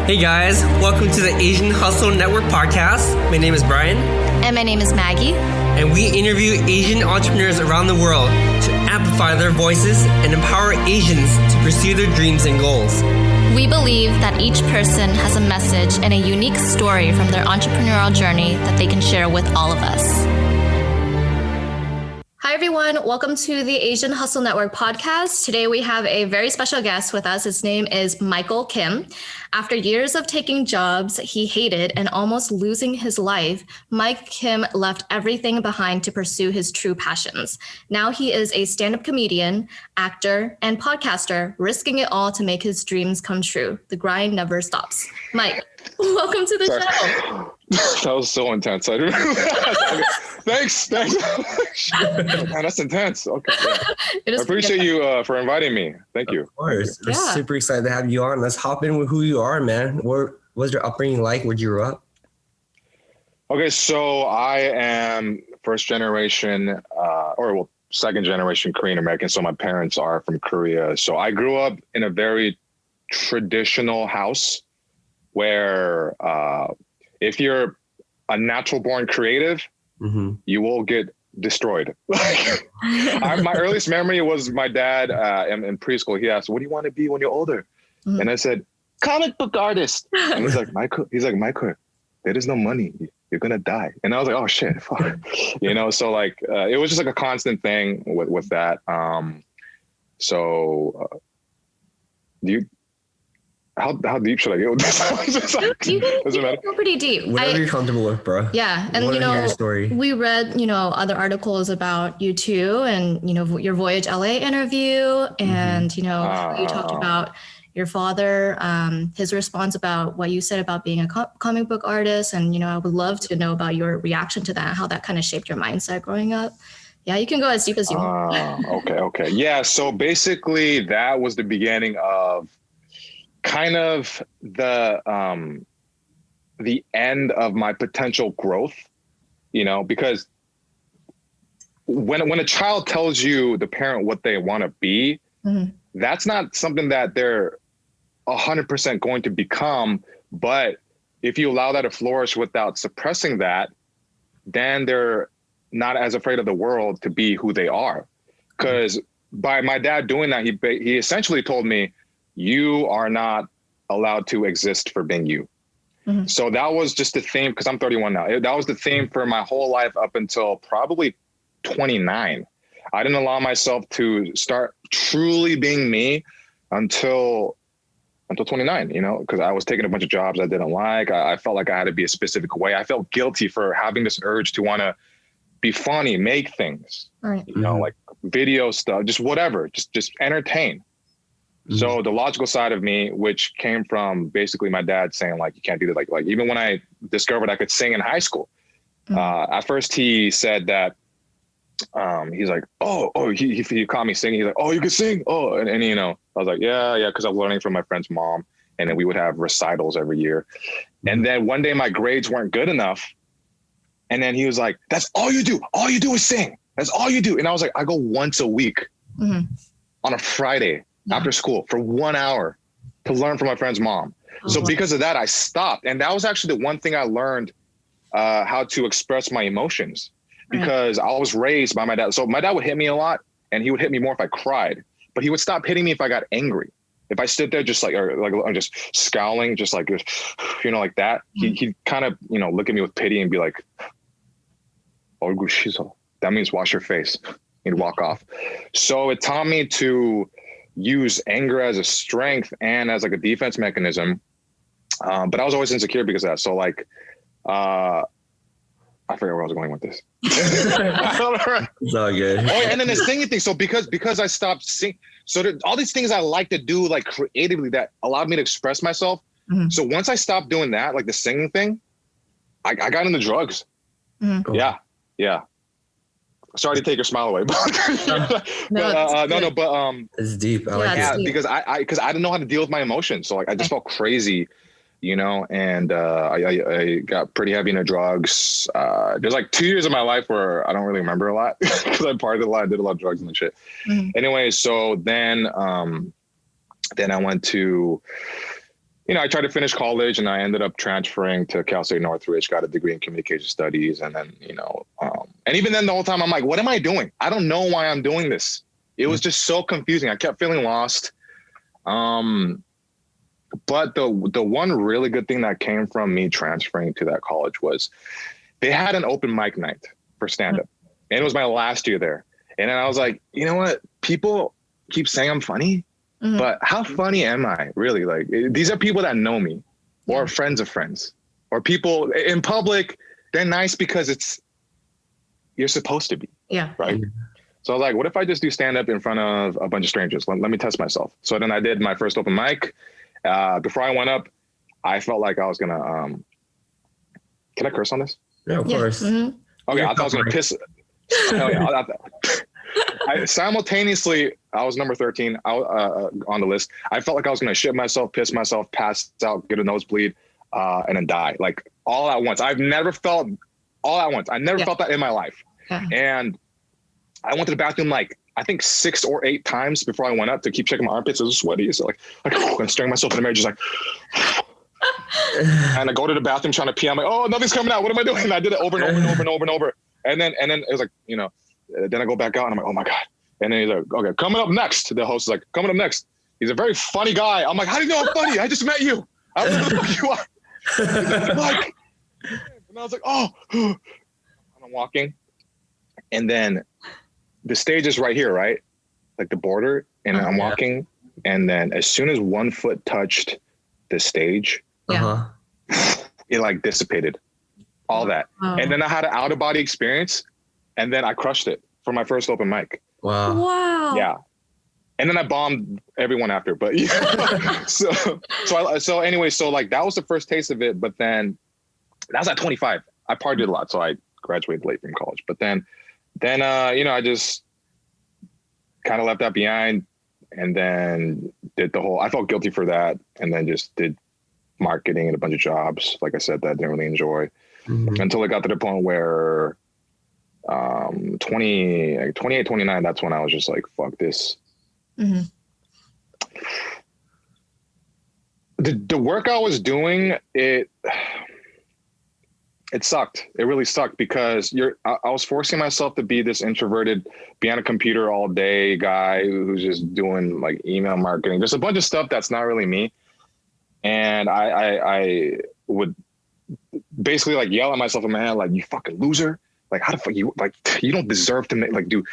Hey guys, welcome to the Asian Hustle Network podcast. My name is Brian. And my name is Maggie. And we interview Asian entrepreneurs around the world to amplify their voices and empower Asians to pursue their dreams and goals. We believe that each person has a message and a unique story from their entrepreneurial journey that they can share with all of us. Hi, everyone. Welcome to the Asian Hustle Network podcast. Today, we have a very special guest with us. His name is Michael Kim. After years of taking jobs he hated and almost losing his life, Mike Kim left everything behind to pursue his true passions. Now he is a stand-up comedian, actor, and podcaster, risking it all to make his dreams come true. The grind never stops. Mike, welcome to the show. That was so intense. I didn't Thanks. Man, that's intense. Okay. Yeah. I appreciate you for inviting me. Thank you. Of course. We're super excited to have you on. Let's hop in with who you are, man. What was your upbringing like? Where'd you grow up? Okay, so I am first generation, second generation Korean American. So my parents are from Korea. So I grew up in a very traditional house where if you're a natural born creative, you will get destroyed. My earliest memory was my dad in preschool. He asked, "What do you want to be when you're older?" And I said, "Comic book artist." And he's like, Michael, there is no money. You're gonna die. And I was like, "Oh shit, fuck." So like it was just like a constant thing with that. How deep should I get with this? You can go pretty deep. Whatever you're comfortable with, bro. Yeah. And, we read, other articles about you too, and, your Voyage LA interview, and, you talked about your father, his response about what you said about being a comic book artist. And, I would love to know about your reaction to that, how that kind of shaped your mindset growing up. Yeah, you can go as deep as you want. Okay. Yeah. So basically that was the beginning of kind of the end of my potential growth, because when a child tells you, the parent, what they want to be, that's not something that they're 100% going to become. But if you allow that to flourish without suppressing that, then they're not as afraid of the world to be who they are. Because by my dad doing that, he essentially told me, you are not allowed to exist for being you. So that was just the theme, because I'm 31 now. That was the theme for my whole life up until probably 29. I didn't allow myself to start truly being me until 29, because I was taking a bunch of jobs I didn't like. I felt like I had to be a specific way. I felt guilty for having this urge to want to be funny, make things, like video stuff, just whatever, just entertain. So the logical side of me, which came from basically my dad saying, like, you can't do that. Like even when I discovered I could sing in high school, at first he said that, he's like, he caught me singing. He's like, "Oh, you can sing." Oh, and I was like, yeah. Cause I was learning from my friend's mom, and then we would have recitals every year. And then one day my grades weren't good enough. And then he was like, "That's all you do. All you do is sing. That's all you do." And I was like, I go once a week on a Friday after school for 1 hour to learn from my friend's mom. So because of that, I stopped. And that was actually the one thing I learned how to express my emotions, because I was raised by my dad. So my dad would hit me a lot, and he would hit me more if I cried, but he would stop hitting me if I got angry. If I stood there just I'm just scowling, just like, like that, he'd kind of, look at me with pity and be like, "얼굴 씻어." That means wash your face. He'd walk off. So it taught me to use anger as a strength and as like a defense mechanism. But I was always insecure because of that. So like, I forget where I was going with this. It's all good. And then the singing thing. So because I stopped singing, so all these things I like to do like creatively that allowed me to express myself. So once I stopped doing that, like the singing thing, I got into drugs. Cool. Yeah. Sorry to take your smile away, but it's deep. I like it. Deep. Because I didn't know how to deal with my emotions. So like I just felt crazy, and I got pretty heavy into drugs. There's like 2 years of my life where I don't really remember a lot because I partied a lot, did a lot of drugs and shit. Anyway, so then I went to, I tried to finish college and I ended up transferring to Cal State Northridge, got a degree in communication studies. And then, and even then the whole time I'm like, what am I doing? I don't know why I'm doing this. It was just so confusing. I kept feeling lost. But the one really good thing that came from me transferring to that college was they had an open mic night for stand-up. And it was my last year there. And then I was like, you know what? People keep saying I'm funny, but how funny am I really? Like, these are people that know me or friends of friends or people in public. They're nice because you're supposed to be. Yeah. Right. So I was like, what if I just do stand-up in front of a bunch of strangers? Let me test myself. So then I did my first open mic. Before I went up, I felt like I was going to, can I curse on this? Yeah, of course. Okay. I thought I was going to piss. Hell yeah. Simultaneously, I was number 13 on the list. I felt like I was going to shit myself, piss myself, pass out, get a nosebleed, and then die. Like all at once. I've never felt all at once. I never felt that in my life. Yeah. And I went to the bathroom like, I think 6 or 8 times before I went up to keep checking my armpits. It was sweaty. So like I'm staring myself in the mirror, just like, and I go to the bathroom trying to pee. I'm like, oh, nothing's coming out. What am I doing? And I did it over and over and over and over and over. And then it was like, then I go back out and I'm like, oh my God. And then he's like, okay, coming up next. The host is like, coming up next. He's a very funny guy. I'm like, how do you know I'm funny? I just met you. I don't know who the fuck you are. Like, and I was like, oh, I'm walking. And then the stage is right here, right? Like the border. And I'm walking. And then as soon as one foot touched the stage, it like dissipated. All that. And then I had an out of body experience. And then I crushed it for my first open mic. Wow. Yeah. And then I bombed everyone after, but so anyway, so like that was the first taste of it. But then that was at 25. I partied a lot, so I graduated late from college. But then I just kind of left that behind, and then did I felt guilty for that, and then just did marketing and a bunch of jobs, like I said, that I didn't really enjoy, until it got to the point where 28, 29, that's when I was just like, fuck this. The work I was doing, it sucked. It really sucked because I was forcing myself to be this introverted, be on a computer all day guy who's just doing like email marketing. There's a bunch of stuff that's not really me. And I would basically like yell at myself in my head, like, you fucking loser. Like, how the fuck you don't deserve to make, like, do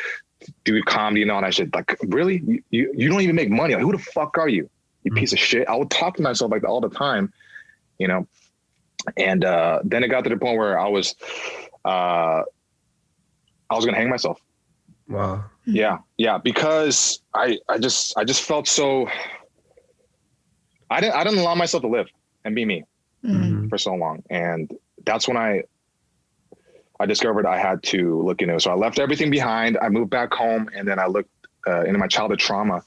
comedy and all that shit. Like, really? You don't even make money. Like, who the fuck are you? You piece of shit. I would talk to myself like that all the time, And then it got to the point where I was gonna hang myself. Wow. Yeah, because I just felt so. I didn't allow myself to live and be me for so long, and that's when I discovered I had to look into it. So I left everything behind. I moved back home, and then I looked into my childhood trauma.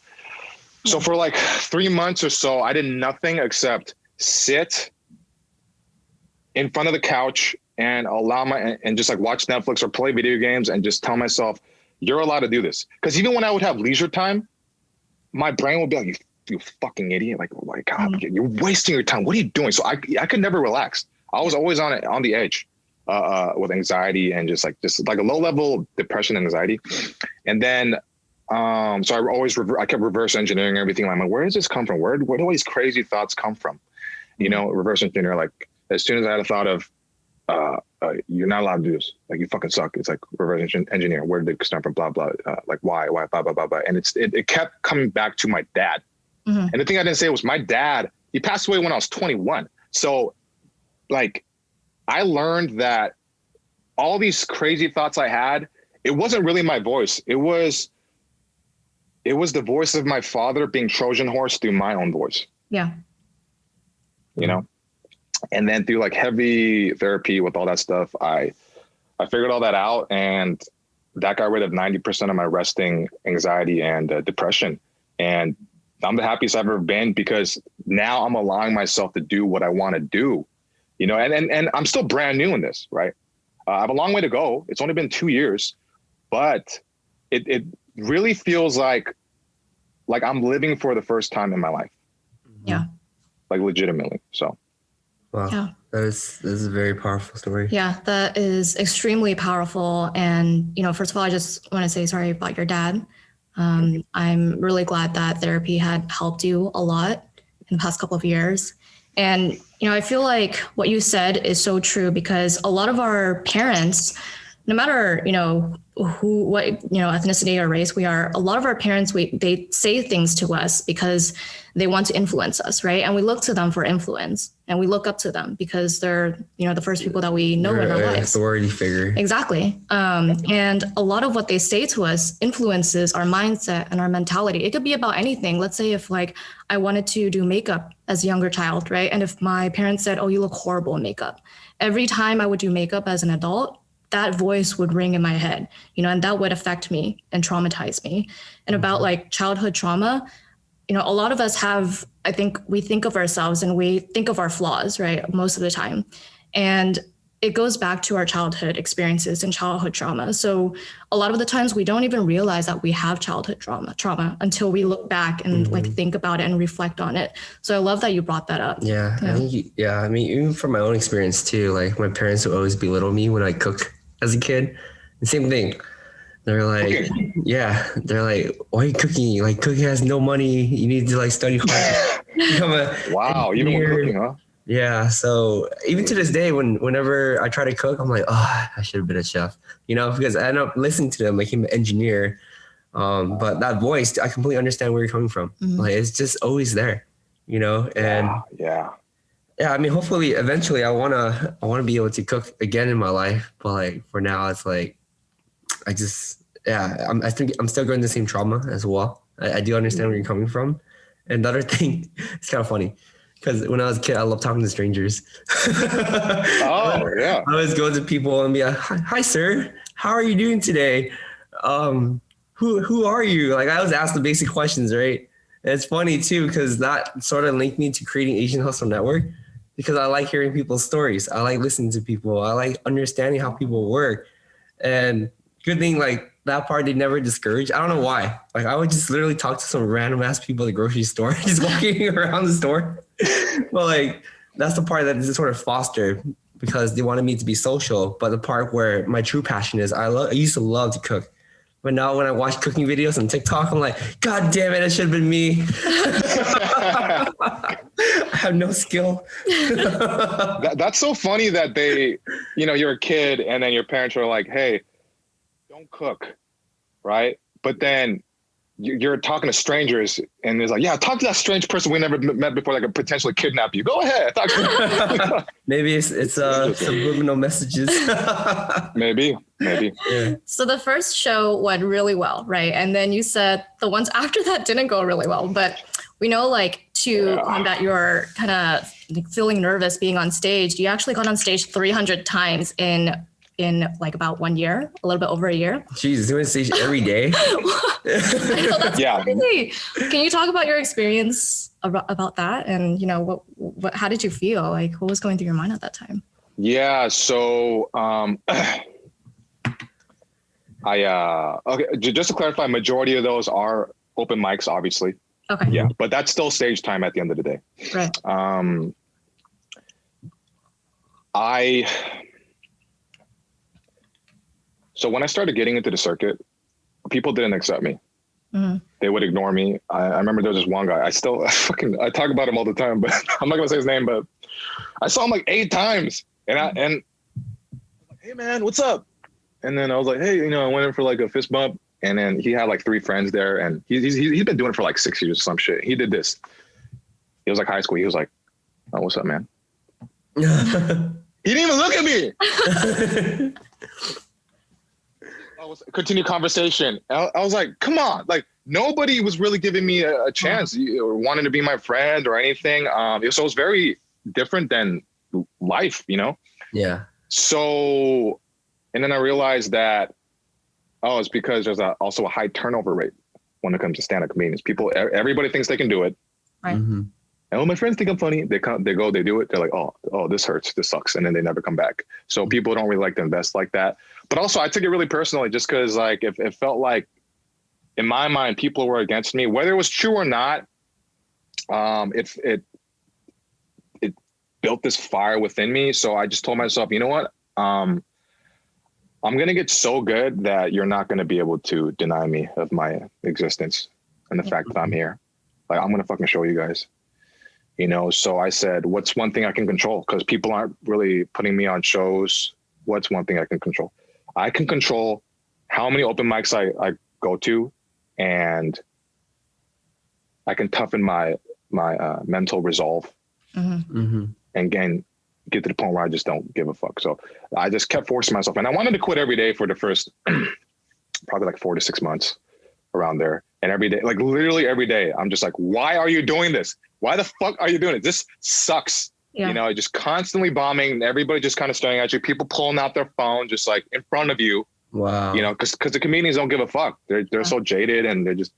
So for like 3 months or so, I did nothing except sit in front of the couch and and just like watch Netflix or play video games and just tell myself, you're allowed to do this. Because even when I would have leisure time, my brain would be like, you fucking idiot. Like, oh my God, you're wasting your time. What are you doing? So I could never relax. I was always on the edge with anxiety and just like a low level depression and anxiety. And then, so I kept reverse engineering everything. I'm like, where does this come from? Where do all these crazy thoughts come from? Reverse engineer, like as soon as I had a thought of, you're not allowed to do this. Like, you fucking suck. It's like reverse engineer. Where did it start from? Blah, blah. Like why, blah, blah, blah, blah. And it kept coming back to my dad. And the thing I didn't say was my dad, he passed away when I was 21. So like, I learned that all these crazy thoughts I had, it wasn't really my voice. It was the voice of my father being Trojan horse through my own voice. Yeah. And then through like heavy therapy with all that stuff, I figured all that out, and that got rid of 90% of my resting anxiety and depression. And I'm the happiest I've ever been because now I'm allowing myself to do what I want to do, and I'm still brand new in this, right? I have a long way to go. It's only been 2 years, but it really feels like I'm living for the first time in my life. Yeah. like legitimately. So. Wow. Yeah. This is a very powerful story. Yeah, that is extremely powerful. And, first of all, I just want to say sorry about your dad. I'm really glad that therapy had helped you a lot in the past couple of years. And, I feel like what you said is so true because a lot of our parents, no matter, what, ethnicity or race we are, a lot of our parents, they say things to us because they want to influence us, right? And we look to them for influence and we look up to them because they're, the first people that we know in our lives. Authority figure. Exactly. And a lot of what they say to us influences our mindset and our mentality. It could be about anything. Let's say if I wanted to do makeup as a younger child, right? And if my parents said, oh, you look horrible in makeup. Every time I would do makeup as an adult, that voice would ring in my head, and that would affect me and traumatize me. And about childhood trauma, a lot of us have, I think we think of ourselves and we think of our flaws, right? Most of the time. And it goes back to our childhood experiences and childhood trauma. So a lot of the times we don't even realize that we have childhood trauma until we look back and think about it and reflect on it. So I love that you brought that up. Yeah. I mean, even from my own experience too, my parents would always belittle me when I cook as a kid. The same thing. They're like, they're like, why are you cooking? Cooking has no money. You need to study hard. Wow, even with cooking, huh? Yeah. So even to this day, whenever I try to cook, I'm like, oh, I should have been a chef, because I end up listening to them, I'm an engineer. But that voice, I completely understand where you're coming from. It's just always there, and yeah. I mean, hopefully eventually I want to be able to cook again in my life. But for now, it's I think I'm still going the same trauma as well. I do understand where you're coming from. And the other thing, it's kind of funny because when I was a kid, I loved talking to strangers. Oh, yeah. I always go to people and be like, hi, sir. How are you doing today? Who are you? I always ask the basic questions, right? And it's funny too, because that sort of linked me to creating Asian Hustle Network because I like hearing people's stories. I like listening to people. I like understanding how people work. And good thing, that part they never discouraged. I don't know why. I would just literally talk to some random ass people at the grocery store, just walking around the store. But that's the part that is sort of fostered because they wanted me to be social. But the part where my true passion is, I used to love to cook. But now when I watch cooking videos on TikTok, I'm like, God damn it, it should have been me. I have no skill. That's so funny that they, you're a kid and then your parents are like, hey, don't cook, right? But then you're talking to strangers and it's like, yeah, talk to that strange person we never met before that could potentially kidnap you. Go ahead. Maybe it's subliminal messages. Maybe. Yeah. So the first show went really well, right? And then you said the ones after that didn't go really well, but we know to combat your kind of feeling nervous being on stage, you actually got on stage 300 times in about 1 year, a little bit over a year. Jesus, doing stage every day. I know, that's crazy. Can you talk about your experience about that? And, what how did you feel? What was going through your mind at that time? Yeah. So, okay, just to clarify, majority of those are open mics, obviously. Okay. Yeah. But that's still stage time at the end of the day. Right. So when I started getting into the circuit, people didn't accept me. Mm-hmm. They would ignore me. I remember there was this one guy. I talk about him all the time, but I'm not gonna say his name. But I saw him 8 times, and I was like, "Hey man, what's up?" And then I was like, "Hey, I went in for a fist bump." And then he had 3 friends there, and he's been doing it for 6 years or some shit. He did this. He was high school. He was like, "Oh, what's up, man?" He didn't even look at me. Continue conversation. I was like, come on. Nobody was really giving me a chance or wanting to be my friend or anything. So it was very different than life, Yeah. So, and then I realized that, it's because there's also a high turnover rate when it comes to stand-up comedians. Everybody thinks they can do it. Right. Mm-hmm. And when my friends think I'm funny, they go, they do it. They're like, oh, this hurts. This sucks. And then they never come back. So people don't really like to invest like that. But also I took it really personally just because it felt like in my mind, people were against me, whether it was true or not. built this fire within me. So I just told myself, you know what? I'm going to get so good that you're not going to be able to deny me of my existence and the fact that I'm here. Like, I'm going to fucking show you guys, you know? So I said, what's one thing I can control? Because people aren't really putting me on shows. What's one thing I can control? I can control how many open mics I go to, and I can toughen my mental resolve and again, get to the point where I just don't give a fuck. So I just kept forcing myself, and I wanted to quit every day for the first probably like 4 to 6 months around there. And every day, like literally every day, I'm just like, why are you doing this? Why the fuck are you doing it? This sucks. Yeah. You know, just constantly bombing, everybody just kind of staring at you, people pulling out their phone, just like in front of you. Wow. You know, because the comedians don't give a fuck. They're so jaded, and they're just,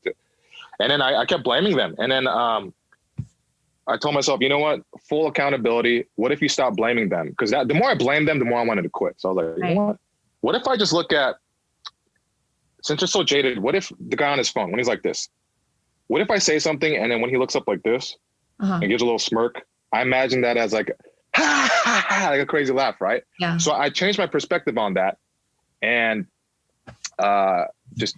and then I kept blaming them. And then I told myself, you know what, full accountability. What if you stop blaming them? Because the more I blamed them, the more I wanted to quit. So I was like, you know what if I just look at, since you're so jaded, what if the guy on his phone, when he's like this, what if I say something and then when he looks up like this and gives a little smirk, I imagine that as like, ha, ha, ha, like a crazy laugh, right? Yeah. So I changed my perspective on that, and just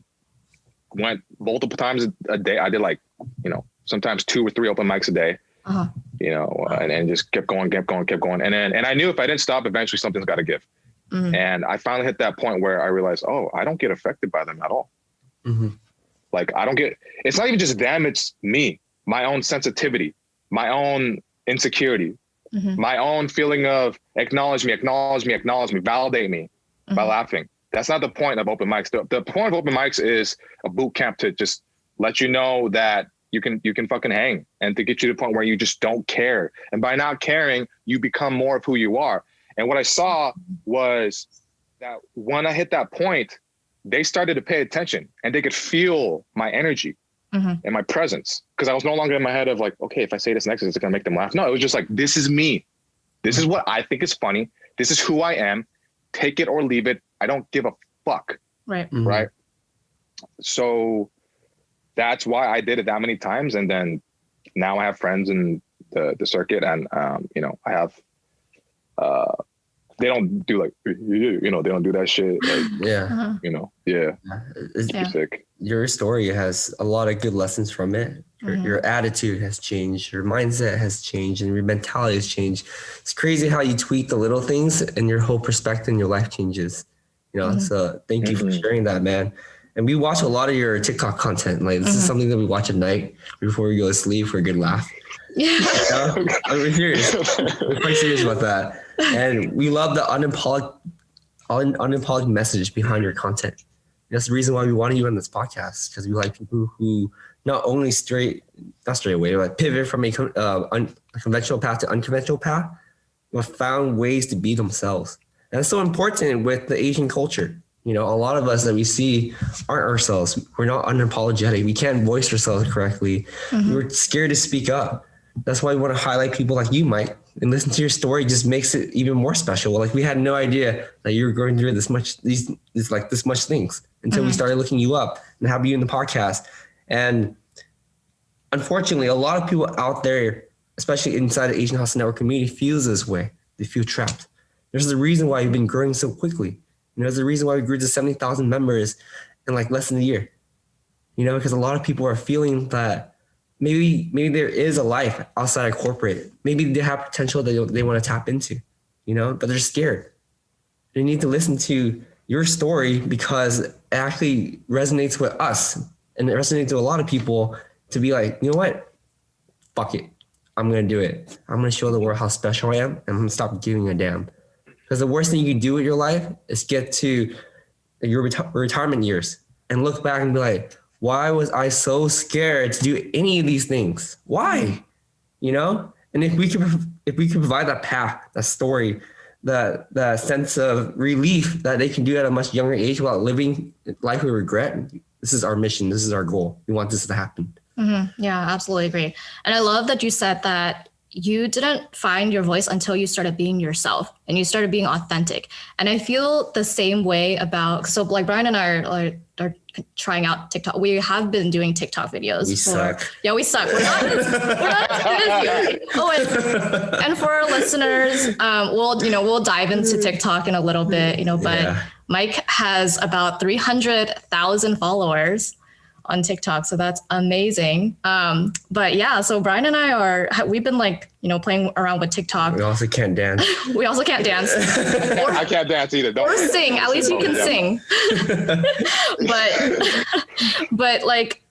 went multiple times a day. I did like, you know, sometimes 2 or 3 open mics a day, you know, and just kept going. And I knew if I didn't stop, eventually something's got to give. And I finally hit that point where I realized, oh, I don't get affected by them at all. Like, I don't get, it's not even just them, it's me, my own sensitivity, my own insecurity, my own feeling of acknowledge me, validate me by laughing. That's not the point of open mics. The point of open mics is a boot camp to just let you know that you can fucking hang, and to get you to the point where you just don't care. And by not caring, you become more of who you are. And what I saw was that when I hit that point, they started to pay attention, and they could feel my energy and my presence. Because I was no longer in my head of like, okay, if I say this next, it's gonna make them laugh. No, it was just like, this is me. This is what I think is funny. This is who I am. Take it or leave it. I don't give a fuck. Right. Right. So that's why I did it that many times. And then now I have friends in the circuit, and you know, I have they don't do like, you know, they don't do that shit. Like, you know, it's sick. Your story has a lot of good lessons from it. Your attitude has changed, your mindset has changed, and your mentality has changed. It's crazy how you tweak the little things and your whole perspective in your life changes. You know, so thank you for sharing that, man. And we watch a lot of your TikTok content. Like, this is something that we watch at night before we go to sleep for a good laugh. Yeah. You know? We're serious. We're quite serious about that. And we love the unapologetic message behind your content. That's the reason why we wanted you on this podcast, because we like people who not only not straight away, but pivot from a conventional path to unconventional path, but found ways to be themselves. And that's so important with the Asian culture. You know, a lot of us that we see aren't ourselves. We're not unapologetic. We can't voice ourselves correctly. We're scared to speak up. That's why we want to highlight people like you, Mike, and listen to your story. Just makes it even more special. Like, we had no idea that you were going through this much things until we started looking you up and have you in the podcast. And unfortunately, a lot of people out there, especially inside the Asian Hustle Network community, feels this way. They feel trapped. There's a reason why you've been growing so quickly. You know, there's a reason why we grew to 70,000 members in like less than a year. You know, because a lot of people are feeling that maybe there is a life outside of corporate. Maybe they have potential that they want to tap into, you know, but they're scared. They need to listen to your story because it actually resonates with us, and it resonates with a lot of people to be like, you know what? Fuck it. I'm going to do it. I'm going to show the world how special I am, and I'm going to stop giving a damn. Because the worst thing you can do with your life is get to your retirement years and look back and be like, why was I so scared to do any of these things? Why? You know? And if we can provide that path, that story, that sense of relief that they can do at a much younger age without living life with regret, this is our mission. This is our goal. We want this to happen. Yeah, absolutely agree. And I love that you said that you didn't find your voice until you started being yourself and you started being authentic. And I feel the same way about, so like Brian and I are trying out TikTok. We have been doing TikTok videos. We suck. Yeah, we suck. We're not as good as you. Oh, and for our listeners, we'll dive into TikTok in a little bit, but Mike has about 300,000 followers on TikTok. So that's amazing. But yeah, so Brian and we've been playing around with TikTok. We also can't dance. I can't dance either. Or sing. At least you can sing. but like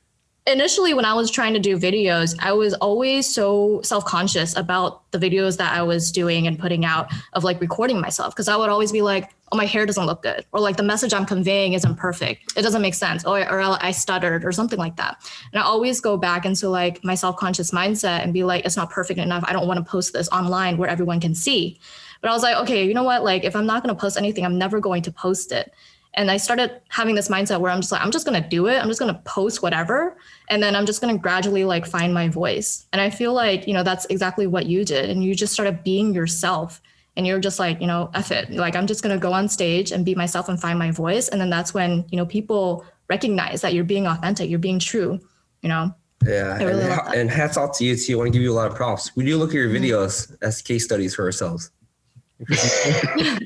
initially when I was trying to do videos, I was always so self-conscious about the videos that I was doing and putting out of like recording myself. Cause I would always be like, oh, my hair doesn't look good. Or like the message I'm conveying isn't perfect. It doesn't make sense. Or I stuttered or something like that. And I always go back into like my self-conscious mindset and be like, it's not perfect enough. I don't want to post this online where everyone can see. But I was like, okay, you know what? Like if I'm not going to post anything, I'm never going to post it. And I started having this mindset where I'm just going to do it. I'm just going to post whatever. And then I'm just going to gradually like find my voice. And I feel like, that's exactly what you did. And you just started being yourself. And you're just like, F it. Like, I'm just going to go on stage and be myself and find my voice. And then that's when, people recognize that you're being authentic, you're being true, Yeah. Really and hats off to you too. I want to give you a lot of props. We do look at your videos as case studies for ourselves.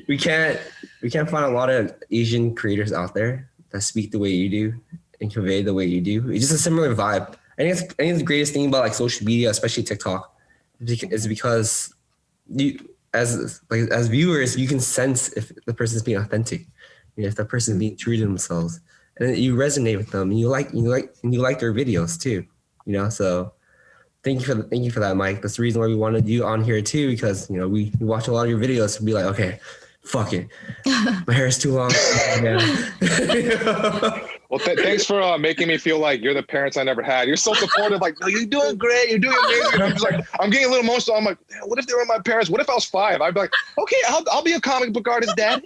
we can't find a lot of Asian creators out there that speak the way you do and convey the way you do. It's just a similar vibe. I think the greatest thing about like social media, especially TikTok, is because you as viewers, you can sense if the person's being authentic, if the person's being true to themselves, and you resonate with them, and you like their videos too, So thank you for that, Mike. That's the reason why we wanted you on here too, because we watch a lot of your videos and be like, okay, fuck it, my hair is too long. Well, thanks for making me feel like you're the parents I never had. You're so supportive. Like, no, you're doing great. You're doing amazing. I'm just like, I'm getting a little emotional. I'm like, what if they were my parents? What if I was 5? I'd be like, okay, I'll be a comic book artist, Dad.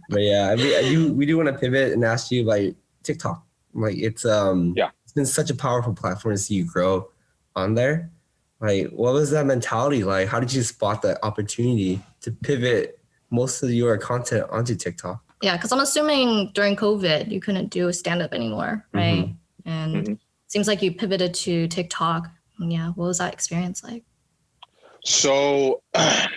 But yeah, we do want to pivot and ask you about TikTok. Like it's It's been such a powerful platform to see you grow on there. Like, what was that mentality like? How did you spot that opportunity to pivot most of your content onto TikTok? Yeah, because I'm assuming during COVID, you couldn't do a stand-up anymore, right? Mm-hmm. And it seems like you pivoted to TikTok. And yeah, what was that experience like? So I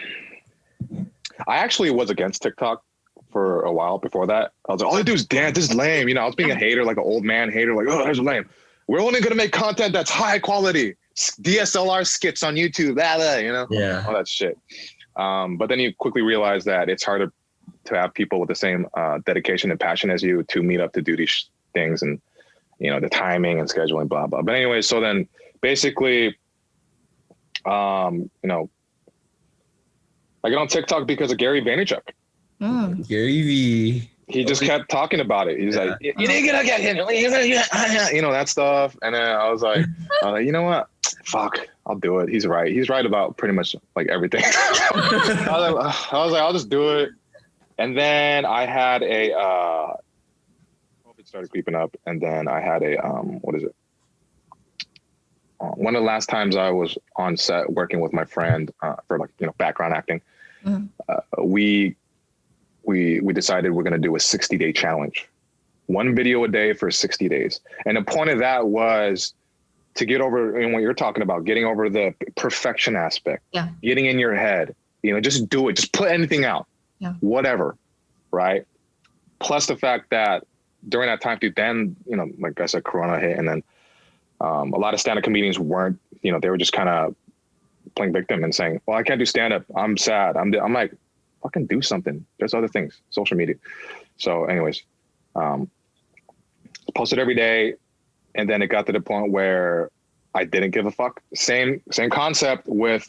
actually was against TikTok for a while before that. I was like, all I do is dance. This is lame. I was being a hater, like an old man hater, like, oh, that's lame. We're only going to make content that's high quality. DSLR skits on YouTube, Yeah. All that shit. But then you quickly realize that it's harder to have people with the same dedication and passion as you to meet up to do these things, and the timing and scheduling, blah blah. But anyway, so then basically, I get on TikTok because of Gary Vaynerchuk. Gary V. He just kept talking about it. He's like, you need to get him, that stuff. And then I was like, you know what? Fuck, I'll do it. He's right. He's right about pretty much like everything. I was like, I'll just do it. And then I had COVID started creeping up, and then I had one of the last times I was on set working with my friend for background acting. We decided we're going to do a 60-day challenge, 1 video a day for 60 days. And the point of that was to get over, what you're talking about, getting over the perfection aspect, getting in your head, just do it, just put anything out, whatever. Right. Plus the fact that during that time too, then, like I said, Corona hit, and then a lot of stand-up comedians weren't, they were just kind of playing victim and saying, well, I can't do stand-up. I'm sad. I'm like, fucking do something. There's other things, social media. So anyways, posted every day. And then it got to the point where I didn't give a fuck. Same concept with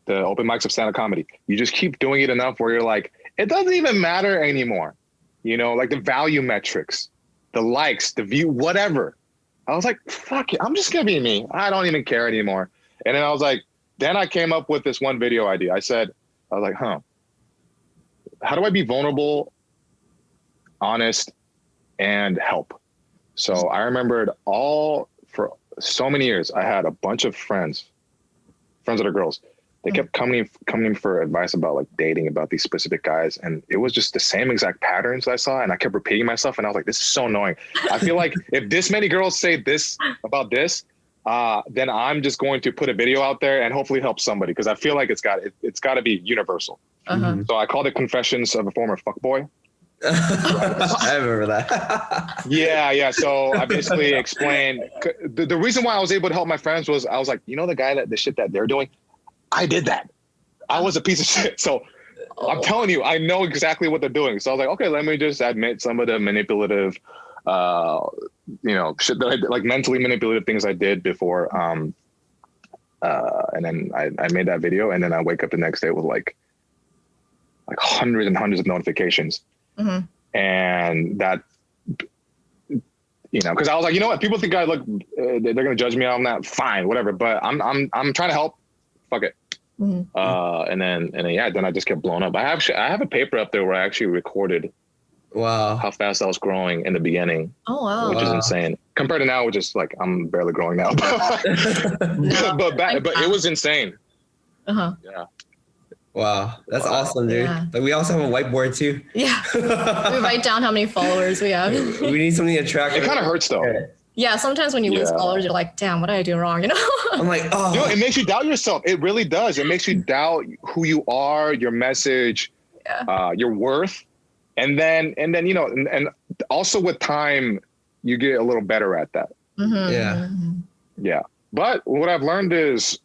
the open mics of stand-up comedy. You just keep doing it enough where you're like, it doesn't even matter anymore. Like the value metrics, the likes, the view, whatever. I was like, fuck it. I'm just going to be me. I don't even care anymore. And then I was like, then I came up with this one video idea. I was like, how do I be vulnerable, honest, and help? So I remembered for so many years, I had a bunch of friends friends that are girls. They kept coming for advice about like dating, about these specific guys. And it was just the same exact patterns I saw. And I kept repeating myself. And I was like, this is so annoying. I feel like if this many girls say this about this, then I'm just going to put a video out there and hopefully help somebody. Cause I feel like it's got to be universal. So I called it Confessions of a Former Fuckboy. I remember that. Yeah. So I basically explained the reason why I was able to help my friends was I was like, you know, the shit that they're doing, I did that. I was a piece of shit. So I'm telling you, I know exactly what they're doing. So I was like, okay, let me just admit some of the manipulative, shit that I did, like mentally manipulative things I did before. And then I made that video, and then I wake up the next day with like hundreds and hundreds of notifications. And that, because I was like, you know what, people think I look, they're gonna judge me on that. Fine, whatever. But I'm trying to help. Fuck it. And then I just kept blowing up. I have a paper up there where I actually recorded how fast I was growing in the beginning. Oh wow. Which is insane. Compared to now, which is like I'm barely growing now. but it was insane. Yeah. Wow, that's awesome, dude. Yeah. Like we also have a whiteboard too. Yeah. We write down how many followers we have. We need something to track. It kind of hurts though. Yeah, sometimes when you lose followers, you're like, damn, what did I do wrong? You know? I'm like, oh. It makes you doubt yourself. It really does. It makes you doubt who you are, your message, your worth. And then, and also with time, you get a little better at that. Yeah. But what I've learned is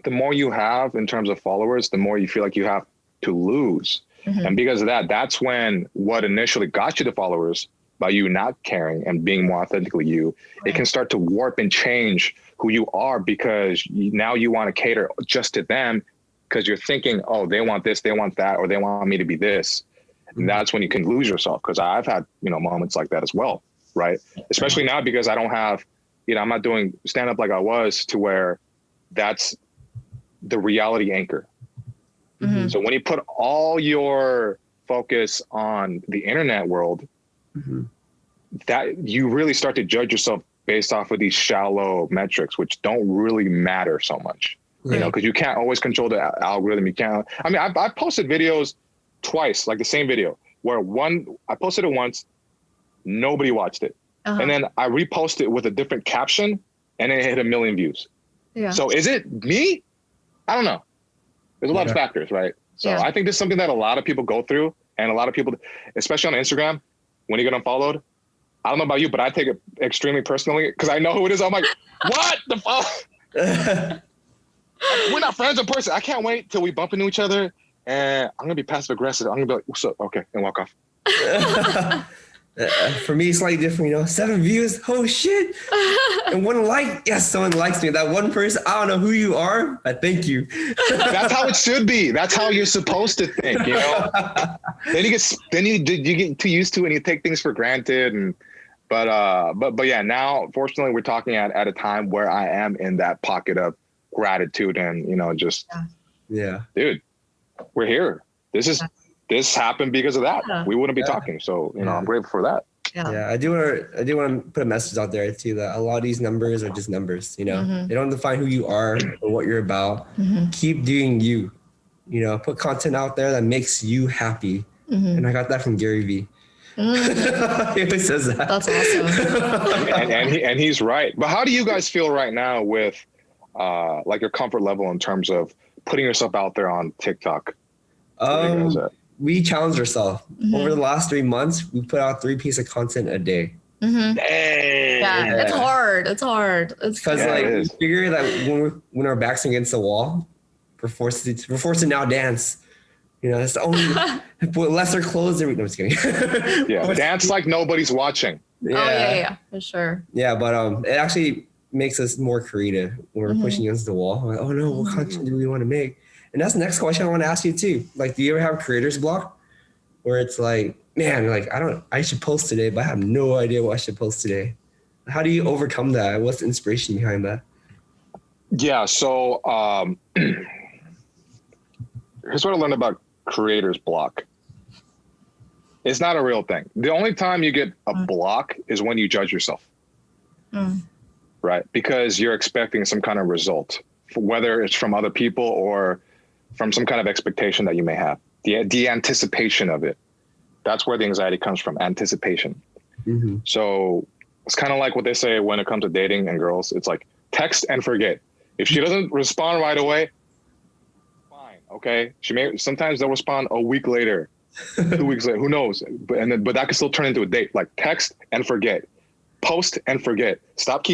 the more you have in terms of followers, the more you feel like you have to lose. And because of that, that's when what initially got you the followers, by you not caring and being more authentically you, it can start to warp and change who you are, because now you want to cater just to them because you're thinking, oh, they want this, they want that, or they want me to be this. And that's when you can lose yourself. Because I've had, moments like that as well, right? Especially now because I don't have, I'm not doing stand-up like I was, to where that's the reality anchor. So when you put all your focus on the internet world, that you really start to judge yourself based off of these shallow metrics, which don't really matter so much, because you can't always control the algorithm. You can't. I mean, I posted videos twice, like the same video, where I posted it once, nobody watched it, and then I reposted it with a different caption, and it hit 1 million views. So is it me? I don't know. There's a lot of factors, right? So I think this is something that a lot of people go through, and a lot of people, especially on Instagram, when you get unfollowed, I don't know about you, but I take it extremely personally because I know who it is. I'm like, what the fuck? We're not friends in person. I can't wait till we bump into each other, and I'm gonna be passive aggressive. I'm gonna be like, what's up? Okay, and walk off. For me, it's slightly different, 7 views. Oh shit. And 1 like. Yes, someone likes me. That one person, I don't know who you are, but thank you. That's how it should be. That's how you're supposed to think, Then you get too used to it and you take things for granted. But yeah, now fortunately we're talking at a time where I am in that pocket of gratitude and, dude, we're here. This happened because of that. We wouldn't be talking. So, I'm grateful for that. Yeah, I do want to put a message out there too, that a lot of these numbers are just numbers, They don't define who you are or what you're about. Keep doing you, put content out there that makes you happy. And I got that from Gary Vee. He always says that. That's awesome. and he's right. But how do you guys feel right now with like your comfort level in terms of putting yourself out there on TikTok? We challenged ourselves. Over the last 3 months, we put out 3 pieces of content a day. Dang. Yeah, it's hard. It's hard. It's because we figure that when our backs against the wall, we're forced to now dance. That's the only put lesser clothes. No, I'm just kidding. Dance like nobody's watching. Yeah, for sure. Yeah, but it actually makes us more creative when we're pushing against the wall. Like, oh no, what content do we want to make? And that's the next question I want to ask you too. Like, do you ever have creator's block where it's like, man, like I should post today, but I have no idea what I should post today. How do you overcome that? What's the inspiration behind that? Yeah. So here's what I learned about creator's block. It's not a real thing. The only time you get a block is when you judge yourself. Right? Because you're expecting some kind of result whether it's from other people or from some kind of expectation that you may have. The anticipation of it. That's where the anxiety comes from, anticipation. Mm-hmm. So it's kind of like what they say when it comes to dating and girls. It's like text and forget. If she doesn't respond right away, fine, okay? Sometimes they'll respond a week later, 2 weeks later, who knows? But that can still turn into a date. Like text and forget, post and forget. Stop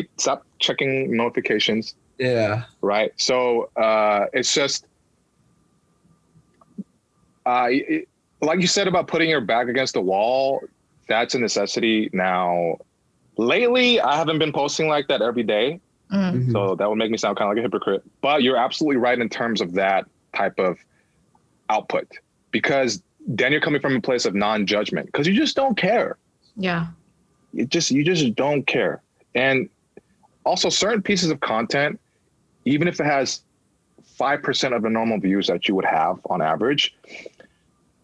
checking notifications. Yeah. Right. So it's just like you said about putting your back against the wall. That's a necessity now. Lately, I haven't been posting like that every day. Mm-hmm. So that would make me sound kind of like a hypocrite. But you're absolutely right in terms of that type of output, because then you're coming from a place of non-judgment because you just don't care. Yeah. You just don't care. And also certain pieces of content, even if it has 5% of the normal views that you would have on average,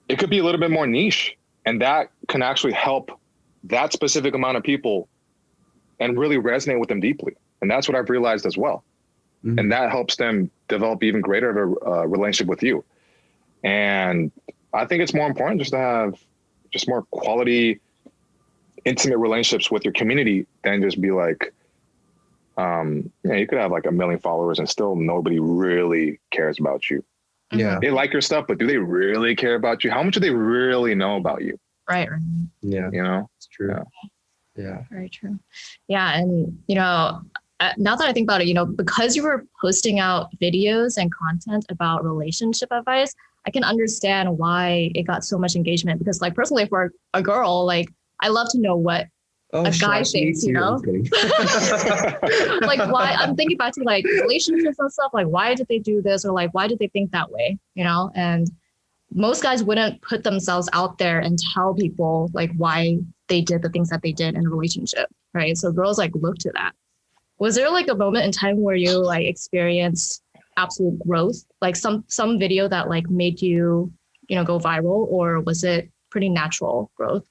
it could be a little bit more niche. And that can actually help that specific amount of people and really resonate with them deeply. And that's what I've realized as well. Mm-hmm. And that helps them develop even greater of a relationship with you. And I think it's more important just to have just more quality, intimate relationships with your community than just be like, you could have like 1 million followers and still nobody really cares about you. Yeah. They like your stuff, but do they really care about you? How much do they really know about you? Right. Yeah. You know, it's true. Yeah. Very true. Yeah. And, now that I think about it, because you were posting out videos and content about relationship advice, I can understand why it got so much engagement, because like personally for a girl, like I love to know what a guy thinks, like why. I'm thinking back to like relationships and stuff, like why did they do this, or like why did they think that way, and most guys wouldn't put themselves out there and tell people like why they did the things that they did in a relationship, right? So girls like look to that. Was there like a moment in time where you like experienced absolute growth, like some video that like made you go viral, or was it pretty natural growth?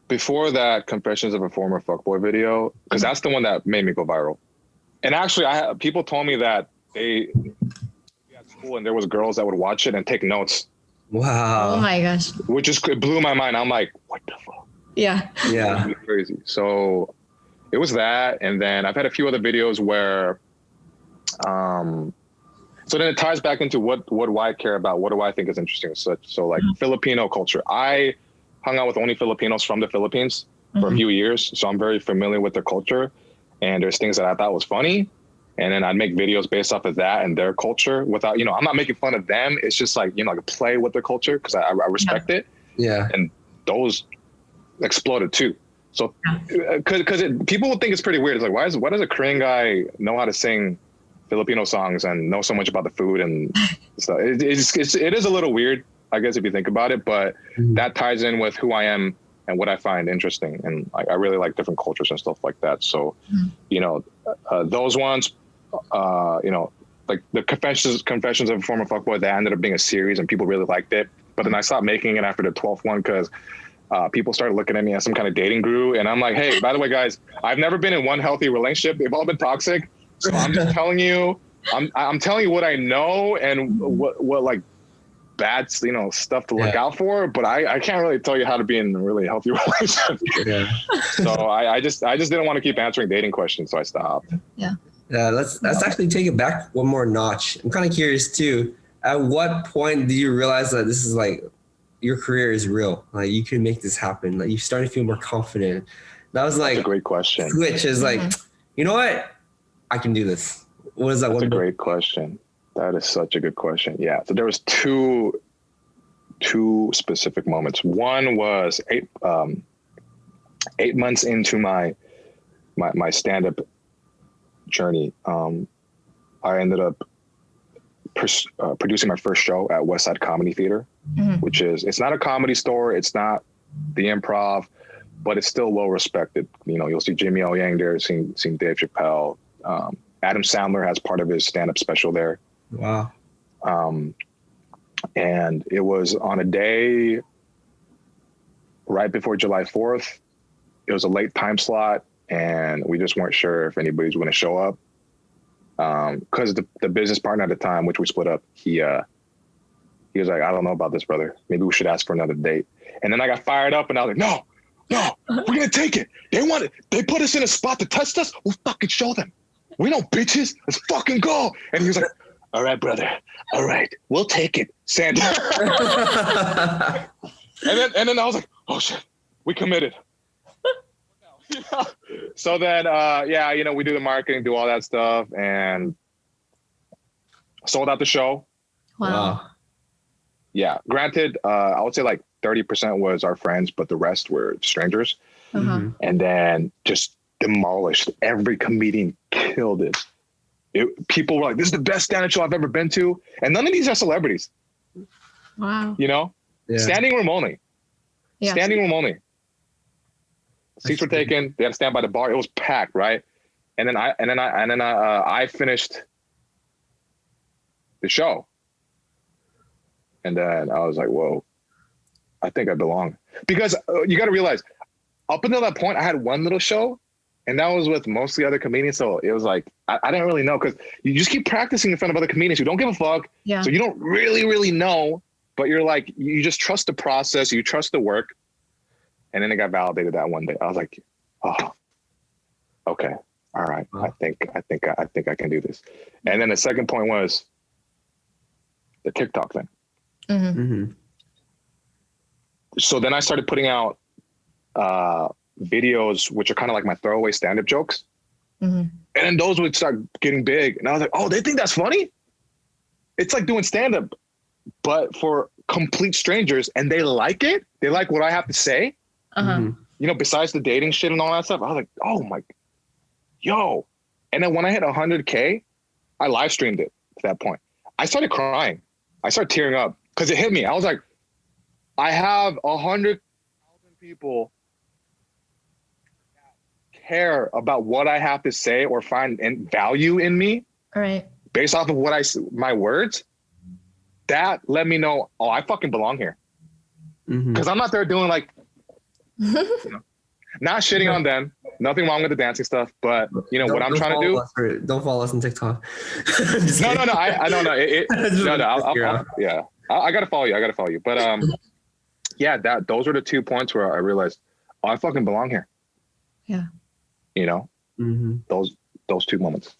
Before that Confessions of a Former Fuckboy video, because that's the one that made me go viral. And actually, people told me that they at school and there was girls that would watch it and take notes. Wow. Oh my gosh. Which it blew my mind. I'm like, what the fuck? Yeah. Yeah. Crazy. So it was that. And then I've had a few other videos where, so then it ties back into what do I care about? What do I think is interesting? So like Filipino culture. I hung out with only Filipinos from the Philippines for a few years. So I'm very familiar with their culture, and there's things that I thought was funny. And then I'd make videos based off of that and their culture without, I'm not making fun of them. It's just like, like play with their culture because I respect it. Yeah. And those exploded too. So, because people would think it's pretty weird. It's like, why does a Korean guy know how to sing Filipino songs and know so much about the food and stuff? It is a little weird, I guess, if you think about it, but that ties in with who I am and what I find interesting. And I really like different cultures and stuff like that. So, those ones, like the Confessions of a Former Fuckboy, that ended up being a series and people really liked it. But then I stopped making it after the 12th one because people started looking at me as some kind of dating guru. And I'm like, hey, by the way, guys, I've never been in one healthy relationship. They've all been toxic. So I'm just telling you, I'm telling you what I know and what like bad, stuff to look out for. But I can't really tell you how to be in a really healthy relationship. Yeah. So I just didn't want to keep answering dating questions. So I stopped. Yeah. Yeah. Let's actually take it back one more notch. I'm kind of curious too. At what point do you realize that this is like your career is real? Like you can make this happen. Like you started to feel more confident. That was like That's a great question. Switch is like, you know what? I can do this. What is that? That's a great question. That is such a good question. Yeah. So there was two specific moments. One was 8 months into my stand-up journey. I ended up producing my first show at West Side Comedy Theater, which it's not a comedy store. It's not the Improv, but it's still well respected. You'll see Jimmy O. Yang there, seen Dave Chappelle. Adam Sandler has part of his stand-up special there. Wow. And it was on a day right before July 4th. It was a late time slot. and we just weren't sure if anybody was going to show up. Because the business partner at the time, which we split up, he was like, I don't know about this, brother. Maybe we should ask for another date. And then I got fired up and I was like, no, we're going to take it. They put us in a spot to test us. We'll fucking show them. We don't bitches. Let's fucking go. And he was like, all right, brother. All right. We'll take it. Sandy. and then I was like, oh shit, we committed. So then, we do the marketing, do all that stuff, and sold out the show. Wow. Yeah. Granted, I would say like 30% was our friends, but the rest were strangers. Uh-huh. And then just demolished. Every comedian killed it. People were like, this is the best stand-up show I've ever been to. And none of these are celebrities. Wow. You know? Yeah. Standing room only. Yeah. Standing room only. Seats were taken. They had to stand by the bar. It was packed, right? And then I finished the show. And then I was like, whoa, I think I belong. Because you got to realize, up until that point, I had one little show, and that was with mostly other comedians. So it was like, I didn't really know, because you just keep practicing in front of other comedians who don't give a fuck. Yeah. So you don't really know, but you're like, you just trust the process, you trust the work. And then it got validated that one day. I was like, oh, okay. All right. I think I can do this. And then the second point was the TikTok thing. Mm-hmm. Mm-hmm. So then I started putting out videos, which are kind of like my throwaway stand-up jokes. Mm-hmm. And then those would start getting big. And I was like, oh, they think that's funny? It's like doing stand-up, but for complete strangers, and they like it. They like what I have to say. Uh-huh. You know, besides the dating shit and all that stuff, I was like, oh my, yo. And then when I hit 100K, I live streamed it to that point. I started crying. I started tearing up because it hit me. I was like, I have 100,000 people that care about what I have to say or find value in me. All right. Based off of my words. That let me know, oh, I fucking belong here. Because I'm not there doing like, you know, not shitting on them. Nothing wrong with the dancing stuff, but you know what I'm trying to do. Don't follow us on TikTok. No. I don't know. I gotta follow you. But yeah, those were the 2 points where I realized, oh, I fucking belong here. Yeah. You know, those 2 moments.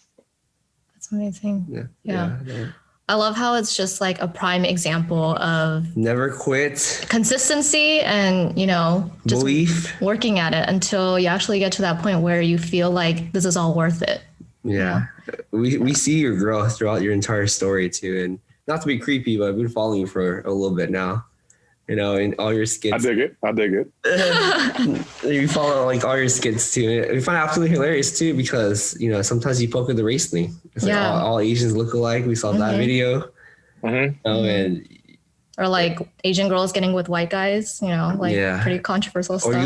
That's amazing. Yeah. I love how it's just like a prime example of never quit, consistency, and, you know, just belief, working at it until you actually get to that point where you feel like this is all worth it. Yeah. We see your growth throughout your entire story too. And not to be creepy, but I've been following you for a little bit now. You know, in all your skits. I dig it. You follow like all your skits too. We find it absolutely hilarious too, because, you know, sometimes you poke at the race thing. It's like all Asians look alike. We saw that video. And or like Asian girls getting with white guys, you know, like pretty controversial stuff. Or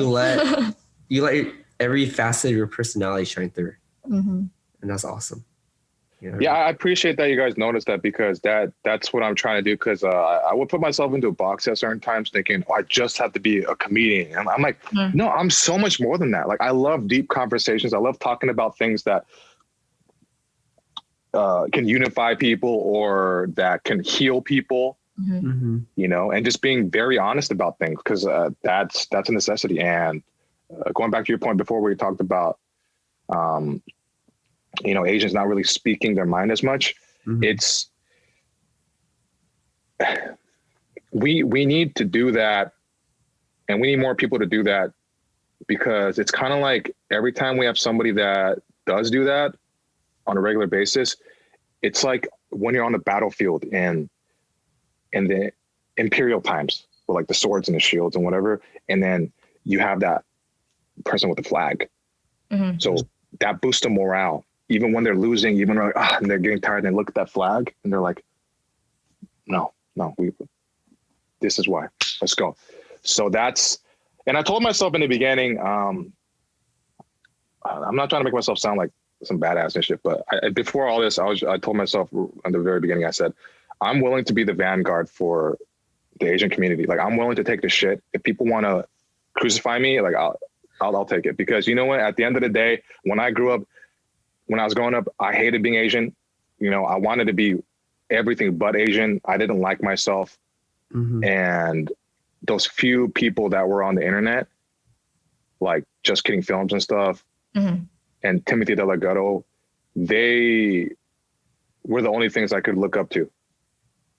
you let every facet of your personality shine through. And that's awesome. Yeah, I appreciate that you guys noticed that, because that's what I'm trying to do. Because I would put myself into a box at certain times thinking, oh, I just have to be a comedian. And I'm like, no, I'm so much more than that. Like, I love deep conversations. I love talking about things that can unify people or that can heal people, you know, and just being very honest about things, because that's a necessity. And going back to your point before, where we talked about you know, Asians not really speaking their mind as much. It's, we need to do that, and we need more people to do that, because it's kind of like every time we have somebody that does do that on a regular basis, it's like when you're on the battlefield in the imperial times with like the swords and the shields and whatever, and then you have that person with the flag. So that boosts the morale. Even when they're losing, even when and they're getting tired, and they look at that flag and they're like, no, this is why, let's go. So and I told myself in the beginning, I'm not trying to make myself sound like some badass and shit, but before all this, I told myself in the very beginning, I said, I'm willing to be the vanguard for the Asian community. Like, I'm willing to take the shit. If people want to crucify me, like I'll take it, because you know what? At the end of the day, when I was growing up, I hated being Asian. You know, I wanted to be everything but Asian. I didn't like myself. Mm-hmm. And those few people that were on the internet, like Just Kidding Films and stuff, Mm-hmm. and Timothy Delgado, they were the only things I could look up to.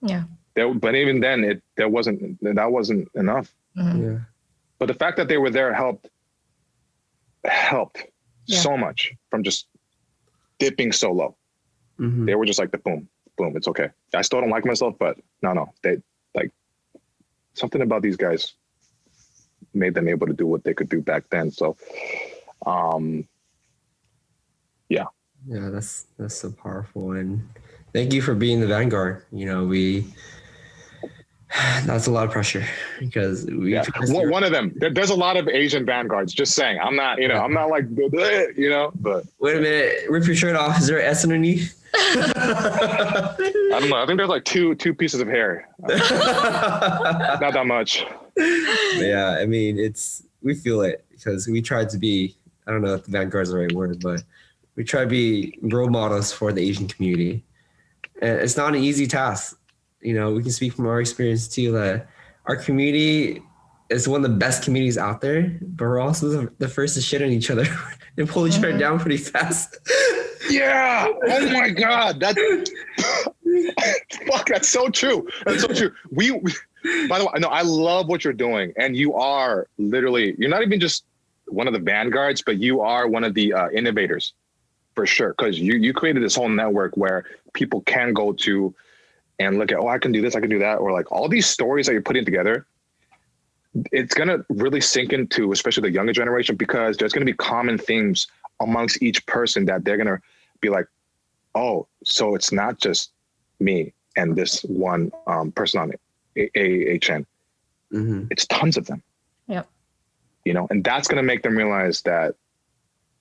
Yeah. But even then, that wasn't enough. Mm-hmm. Yeah. But the fact that they were there helped Yeah. so much from just dipping so low. Mm-hmm. They were just like the boom, it's okay. I still don't like myself, but no, they like something about these guys made them able to do what they could do back then. So, yeah. Yeah, that's so powerful, and thank you for being the vanguard. You know, that's a lot of pressure because One of them. There's a lot of Asian vanguards. Just saying, I'm not like, you know. But wait a minute, rip your shirt off. Is there an S underneath? I don't know. I think there's like two pieces of hair. Not that much. Yeah, I mean, we feel it because we tried to be. I don't know if the vanguard is the right word, but we try to be role models for the Asian community, and it's not an easy task. You know, we can speak from our experience too that our community is one of the best communities out there, but we're also the first to shit on each other and pull each other down pretty fast. Yeah. Oh my God. Fuck. That's so true. That's so true. By the way, no, I love what you're doing, and you are literally. You're not even just one of the vanguards, but you are one of the innovators, for sure. Because you created this whole network where people can go to and look at, I can do this, I can do that, or like all these stories that you're putting together. It's gonna really sink into, especially the younger generation, because there's gonna be common themes amongst each person that they're gonna be like, oh, so it's not just me and this one person on AHN. Mm-hmm. It's tons of them. Yep. You know, and that's gonna make them realize that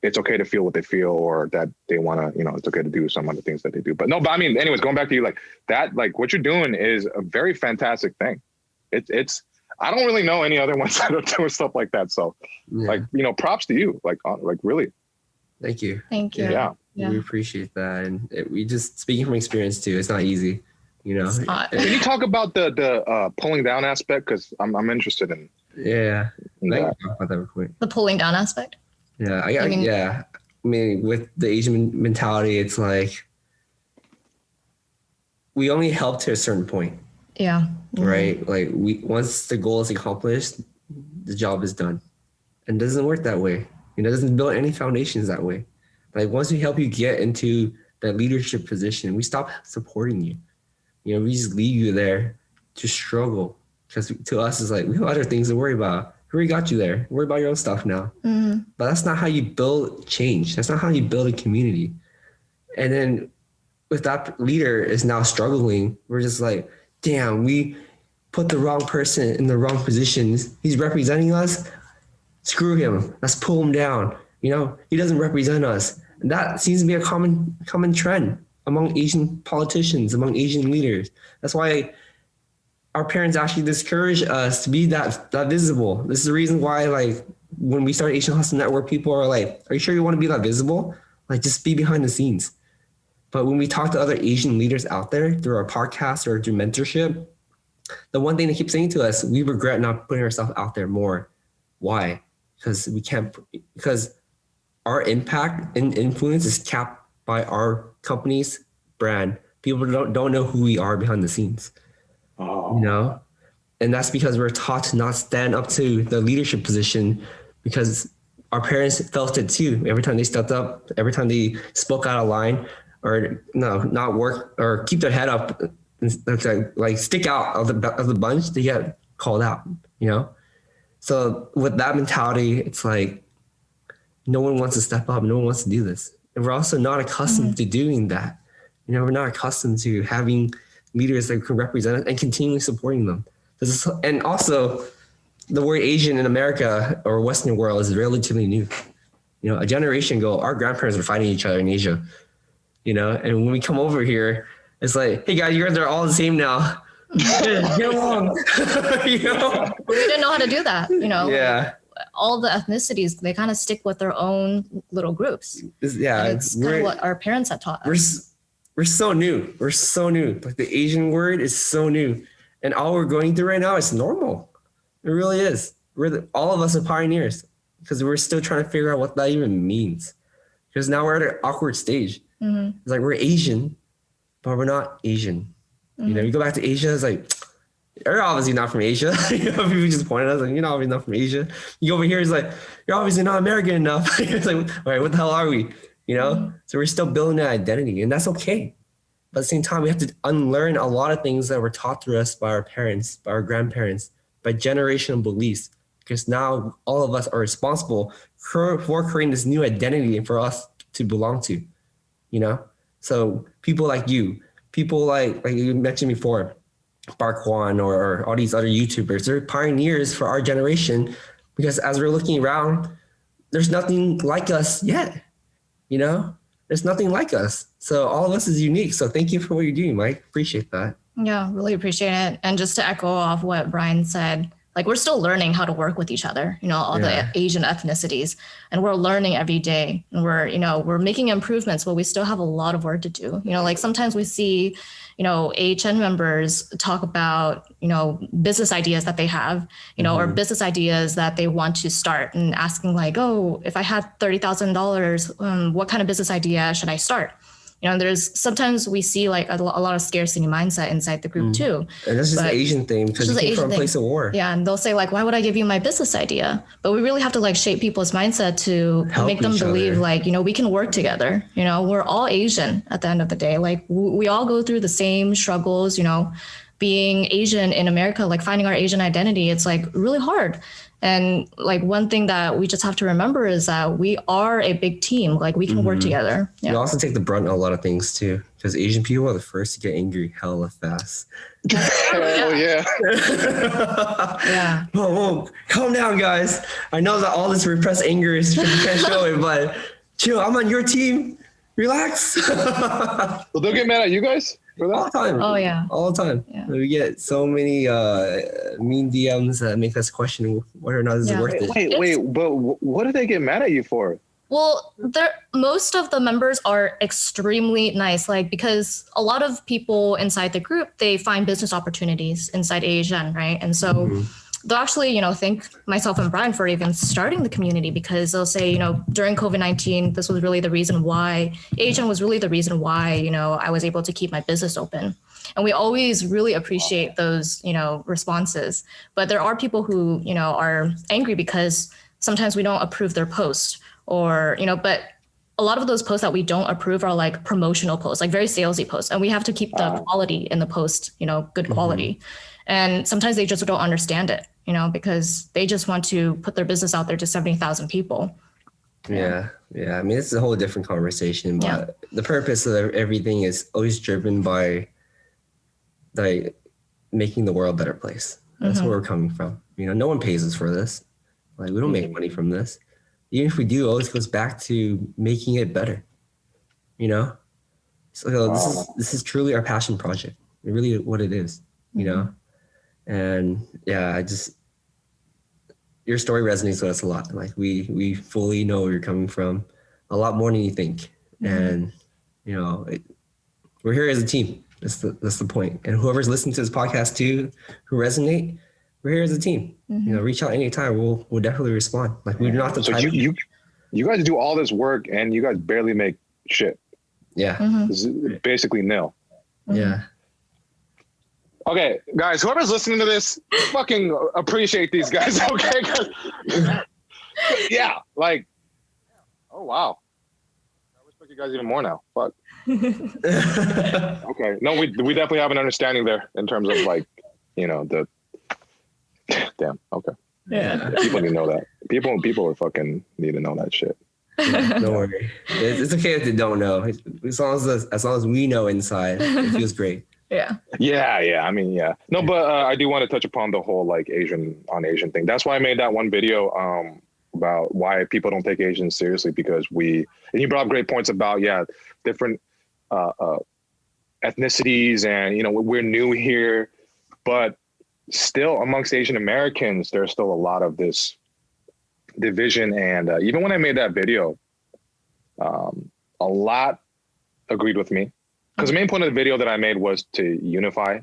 it's okay to feel what they feel, or that they want to, you know, it's okay to do some of the things that they do. But I mean, anyways, going back to you, like that, like what you're doing is a very fantastic thing. It's, I don't really know any other ones that are doing stuff like that. So like, you know, props to you, like really. Thank you. Thank you. Yeah. We appreciate that. And we just, speaking from experience too, it's not easy, you know? Can you talk about the pulling down aspect? Cause I'm interested in. Yeah. I can talk about that real quick. The pulling down aspect. Yeah, I mean, with the Asian mentality, it's like we only help to a certain point. Yeah. Mm-hmm. Right? Like once the goal is accomplished, the job is done. And it doesn't work that way. You know, it doesn't build any foundations that way. Like once we help you get into that leadership position, we stop supporting you. You know, we just leave you there to struggle. Because to us, it's like, we have other things to worry about. We already got you there. Worry about your own stuff now. Mm-hmm. But that's not how you build change. That's not how you build a community. And then if that leader is now struggling, we're just like, damn, we put the wrong person in the wrong positions. He's representing us. Screw him. Let's pull him down. You know, he doesn't represent us. And that seems to be a common trend among Asian politicians, among Asian leaders. That's why our parents actually discourage us to be that visible. This is the reason why, like, when we started Asian Hustle Network, people are like, are you sure you want to be that visible? Like, just be behind the scenes. But when we talk to other Asian leaders out there through our podcast or through mentorship, the one thing they keep saying to us, we regret not putting ourselves out there more. Why? Because our impact and influence is capped by our company's brand. People don't know who we are behind the scenes. You know, and that's because we're taught to not stand up to the leadership position because our parents felt it too. Every time they stepped up, every time they spoke out of line, or not work or keep their head up, like stick out of the bunch, they get called out. You know, so with that mentality, it's like no one wants to step up, no one wants to do this, and we're also not accustomed to doing that. You know, we're not accustomed to having leaders that can represent us and continually supporting them. And also, the word Asian in America or Western world is relatively new. You know, a generation ago, our grandparents were fighting each other in Asia. You know, and when we come over here, it's like, hey guys, you guys are all the same now. Get along. You know? We didn't know how to do that. You know. Yeah. all the ethnicities, they kind of stick with their own little groups. Yeah, and it's kind of what our parents have taught us. We're so new. We're so new. Like the Asian word is so new, and all we're going through right now is normal. It really is. All of us are pioneers because we're still trying to figure out what that even means. Because now we're at an awkward stage. It's like we're Asian, but we're not Asian. You know, you go back to Asia, it's like, you're obviously not from Asia. You know, people just point at us like, you're obviously not from Asia. You go over here, it's like, you're obviously not American enough. It's like, all right, what the hell are we? You know? So we're still building that identity, and that's okay. But at the same time, we have to unlearn a lot of things that were taught to us by our parents, by our grandparents, by generational beliefs. Because now all of us are responsible for creating this new identity for us to belong to, you know? So people like you, people like you mentioned before, Bark One or all these other YouTubers, they're pioneers for our generation, because as we're looking around, there's nothing like us yet, you know? There's nothing like us. So all of us is unique. So thank you for what you're doing, Mike. Appreciate that. Yeah, really appreciate it. And just to echo off what Brian said, like we're still learning how to work with each other, you know, all the Asian ethnicities, and we're learning every day, and we're making improvements, but we still have a lot of work to do. You know, like sometimes we see, you know, AHN members talk about, you know, business ideas that they have, you know, or business ideas that they want to start, and asking like, oh, if I had $30,000, what kind of business idea should I start? You know, there's sometimes we see like a lot of scarcity mindset inside the group too. And that's just an Asian thing, because you came from a place of war. Yeah, and they'll say like, why would I give you my business idea? But we really have to like shape people's mindset to make them believe like, you know, we can work together. You know, we're all Asian at the end of the day. Like we all go through the same struggles, you know, being Asian in America, like finding our Asian identity, it's like really hard. And like one thing that we just have to remember is that we are a big team. Like we can work together. Yeah. We also take the brunt of a lot of things too, because Asian people are the first to get angry hella fast. Hell yeah. Yeah. Whoa, calm down, guys. I know that all this repressed anger is you can't show it, but chill. I'm on your team. Relax. Well, they'll get mad at you guys for that? All the time. Oh yeah. All the time. Yeah. We get so many mean DMs that make us question whether or not this is worth it. Wait, but what do they get mad at you for? Well, most of the members are extremely nice, like because a lot of people inside the group, they find business opportunities inside Asian, right? And so they'll actually, you know, thank myself and Brian for even starting the community, because they'll say, you know, during COVID-19, this was really the reason why, Asian was really the reason why, you know, I was able to keep my business open. And we always really appreciate those, you know, responses. But there are people who, you know, are angry because sometimes we don't approve their post, or, you know, but a lot of those posts that we don't approve are like promotional posts, like very salesy posts. And we have to keep the quality in the post, you know, good quality. And sometimes they just don't understand it, you know, because they just want to put their business out there to 70,000 people. Yeah. I mean, it's a whole different conversation, but the purpose of everything is always driven by like making the world a better place. That's where we're coming from. You know, no one pays us for this. Like we don't make money from this. Even if we do, it always goes back to making it better. You know, so this is truly our passion project. Really, what it is. You know, and yeah, your story resonates with us a lot. Like we fully know where you're coming from, a lot more than you think. And you know, we're here as a team. That's the point. And whoever's listening to this podcast too, who resonate, we're here as a team. You know, reach out anytime. We'll definitely respond. Like we're not the type. You guys do all this work and you guys barely make shit. Yeah. This is basically nil. Yeah. Okay, guys, whoever's listening to this, fucking appreciate these guys, okay? Yeah, like, oh, wow. I respect you guys even more now. Fuck. Okay, no, we definitely have an understanding there in terms of like, you know, the, damn, okay. Yeah. People need to know that. People are fucking need to know that shit. Don't worry. It's okay if they don't know. As long as we know inside, it feels great. Yeah. I mean, yeah. No, but I do want to touch upon the whole like Asian thing. That's why I made that one video about why people don't take Asians seriously, because and you brought up great points about, different ethnicities, and, you know, we're new here, but still amongst Asian Americans, there's still a lot of this division. And even when I made that video, a lot agreed with me, because the main point of the video that I made was to unify.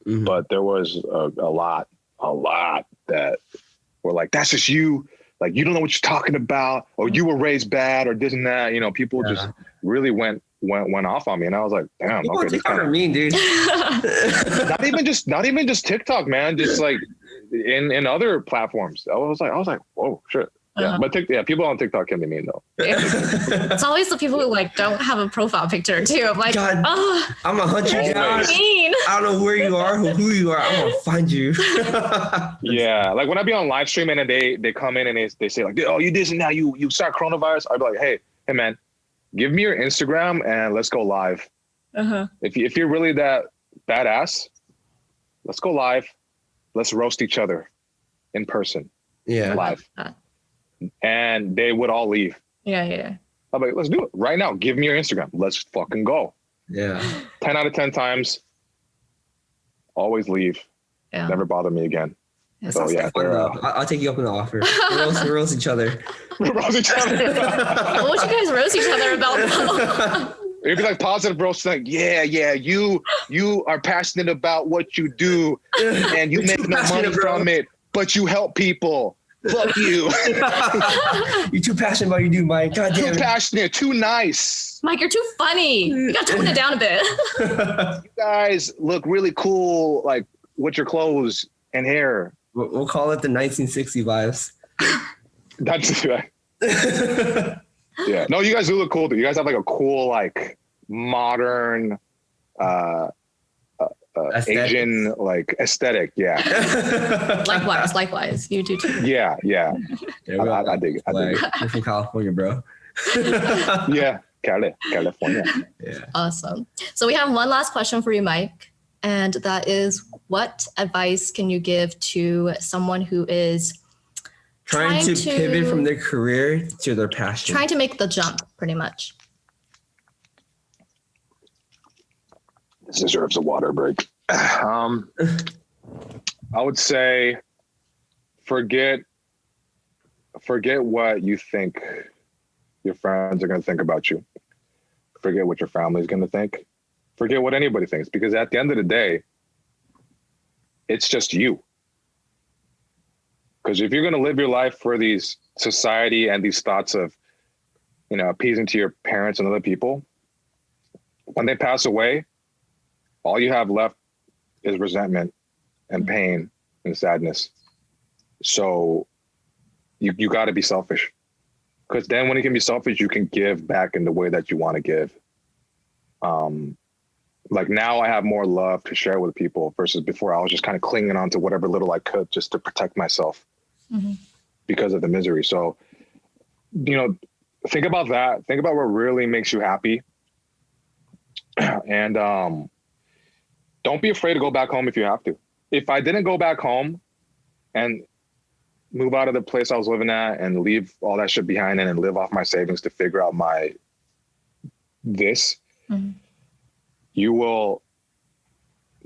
Mm-hmm. But there was a lot that were like, that's just you. Like, you don't know what you're talking about, or you were raised bad, or this and that. You know, people just really went off on me, and I was like, damn. People okay, this kind of mean, dude. not even just TikTok, man. Just like in other platforms. I was like, whoa, shit. Yeah, but people on TikTok can be mean though. It's always the people who like don't have a profile picture too. I'm like, God, I'm gonna hunt you down. Mean. I don't know where you are, who you are. I'm gonna find you. Yeah, like when I be on live stream and then they come in and they say like, oh, you this and now you start coronavirus. I'd be like, hey man, give me your Instagram and let's go live. If you're really that badass, let's go live. Let's roast each other in person. Yeah, live. And they would all leave. Yeah. I'm like, let's do it right now. Give me your Instagram. Let's fucking go. Yeah. 10 out of 10 times. Always leave. Yeah. Never bother me again. Yeah, so yeah, I'll take you up on the offer. We'll roast each other. Roast each other. What would you guys roast each other about? It'd be like positive roast, like, yeah, you are passionate about what you do, and you make no money from it, but you help people. Fuck you. You're too passionate about what you do, Mike. God damn it. Too passionate, too nice. Mike, you're too funny. You gotta tone it down a bit. You guys look really cool, like with your clothes and hair. We'll call it the 1960 vibes. That's right. Yeah. No, you guys do look cool. You guys have like a cool, like modern, Asian like aesthetic. Yeah. Likewise. You do too. Yeah. I dig it. You're from California, bro. Yeah. California. Yeah. Awesome. So we have one last question for you, Mike. And that is, what advice can you give to someone who is trying to pivot from their career to their passion? Trying to make the jump, pretty much. This deserves a water break. I would say forget what you think your friends are going to think about you. Forget what your family is going to think. Forget what anybody thinks, because at the end of the day, it's just you. Because if you're going to live your life for these society and these thoughts of, appeasing to your parents and other people, when they pass away, all you have left is resentment and pain and sadness. So you got to be selfish, because then when you can be selfish, you can give back in the way that you want to give. Like now I have more love to share with people versus before I was just kind of clinging on to whatever little I could just to protect myself because of the misery. So, think about that. Think about what really makes you happy. And don't be afraid to go back home if you have to. If I didn't go back home and move out of the place I was living at and leave all that shit behind and live off my savings to figure out you will,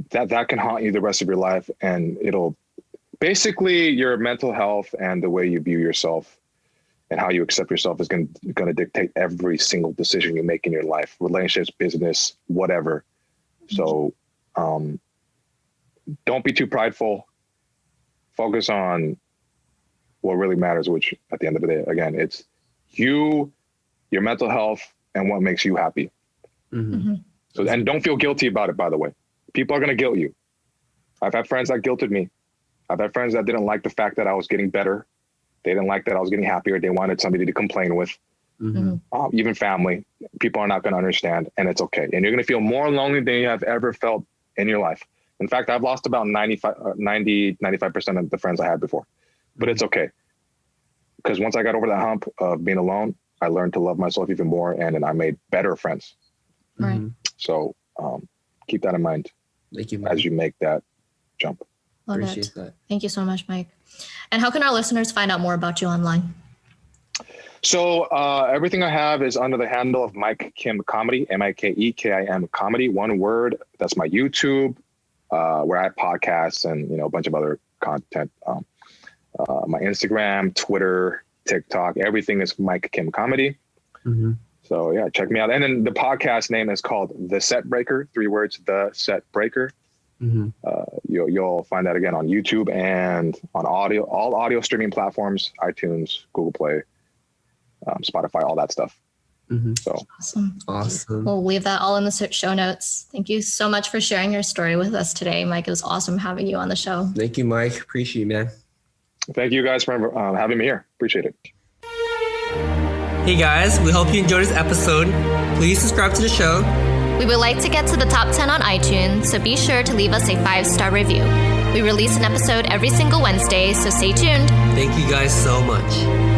that can haunt you the rest of your life. And it'll basically, your mental health and the way you view yourself and how you accept yourself is going to dictate every single decision you make in your life, relationships, business, whatever. So don't be too prideful. Focus on what really matters, which at the end of the day, again, it's you, your mental health, and what makes you happy. So, and don't feel guilty about it, by the way. People are going to guilt you. I've had friends that guilted me. I've had friends that didn't like the fact that I was getting better. They didn't like that I was getting happier. They wanted somebody to complain with. Even family. People are not going to understand, and it's okay. And you're going to feel more lonely than you have ever felt in your life. In fact, I've lost about 95% of the friends I had before, but it's okay. Because once I got over that hump of being alone, I learned to love myself even more, and then I made better friends. Right. So keep that in mind as you make that jump. Appreciate that. Thank you so much, Mike. And how can our listeners find out more about you online? So everything I have is under the handle of Mike Kim Comedy, MikeKim Comedy, one word. That's my YouTube, where I have podcasts and a bunch of other content. my Instagram, Twitter, TikTok, everything is Mike Kim Comedy. Mm-hmm. So yeah, check me out. And then the podcast name is called The Set Breaker, 3 words, The Set Breaker. Mm-hmm. You'll find that again on YouTube and on all audio streaming platforms, iTunes, Google Play, Spotify, all that stuff. Mm-hmm. So Awesome. We'll leave that all in the show notes. Thank you so much for sharing your story with us today, Mike. It was awesome having you on the show. Thank you, Mike. Appreciate you, man. thank you guys for having me here. Appreciate it. Hey guys, we hope you enjoyed this episode. Please subscribe to the show. We would like to get to the top 10 on iTunes, so be sure to leave us a 5-star review. We release an episode every single Wednesday, so stay tuned. Thank you guys so much.